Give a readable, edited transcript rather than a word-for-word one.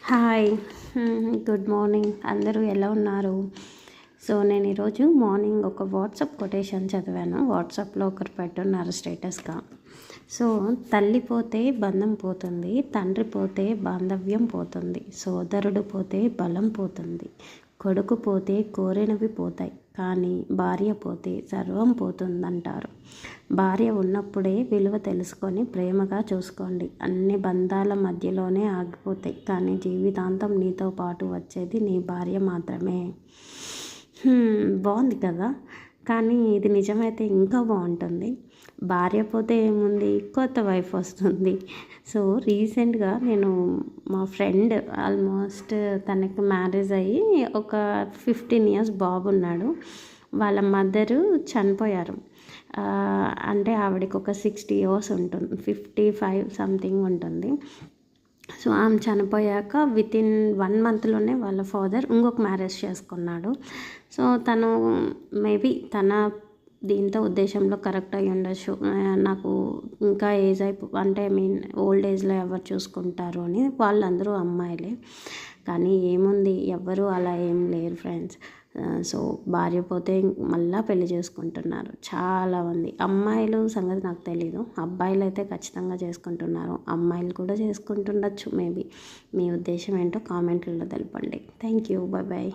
Hi. Good morning. అందరూ ఎలా ఉన్నారు? సో నేను ఈరోజు మార్నింగ్ ఒక వాట్సాప్ కొటేషన్ చదివాను. వాట్సాప్లో ఒకరు పెట్టున్నారు స్టేటస్గా. సో తల్లి పోతే బంధం పోతుంది, తండ్రి పోతే బాంధవ్యం పోతుంది, సోదరుడు పోతే బలం పోతుంది, కొడుకు పోతే కోరినవి పోతాయి, కానీ భార్య పోతే సర్వం పోతుందంటారు. భార్య ఉన్నప్పుడే విలువ తెలుసుకొని ప్రేమగా చూసుకోండి. అన్ని బంధాల మధ్యలోనే ఆగిపోతాయి, కానీ జీవితాంతం నీతో పాటు వచ్చేది నీ భార్య మాత్రమే. బాగుంది కదా. కానీ ఇది నిజమైతే ఇంకా బాగుంటుంది. భార్య పోతే ఏముంది, కొత్త వైఫ్ వస్తుంది. సో రీసెంట్గా నేను మా ఫ్రెండ్ ఆల్మోస్ట్ తనకి మ్యారేజ్ అయ్యి ఒక 15 ఇయర్స్ బాబు ఉన్నాడు. వాళ్ళ మదరు చనిపోయారు. అంటే ఆవిడకి ఒక 60 ఇయర్స్ ఉంటుంది, 55 సంథింగ్ ఉంటుంది. సో ఆమె చనిపోయాక వితిన్ 1 మంత్లోనే వాళ్ళ ఫాదర్ ఇంకొక మ్యారేజ్ చేసుకున్నాడు. సో తను మేబీ తన దీంతో ఉద్దేశంలో కరెక్ట్ అయ్యి ఉండొచ్చు. నాకు ఇంకా ఏజ్ అంటే ఓల్డ్ ఏజ్లో ఎవరు చూసుకుంటారు అని. వాళ్ళందరూ అమ్మాయిలే, కానీ ఏముంది, ఎవ్వరూ అలా ఏం లేరు ఫ్రెండ్స్. సో భార్య పోతే మళ్ళీ పెళ్లి చేసుకుంటున్నారు చాలామంది. అమ్మాయిలు సంగతి నాకు తెలీదు, అబ్బాయిలు అయితే ఖచ్చితంగా చేసుకుంటున్నారు, అమ్మాయిలు కూడా చేసుకుంటుండొచ్చు మేబీ. మీ ఉద్దేశం ఏంటో కామెంట్లలో తెలపండి. Thank you. Bye bye.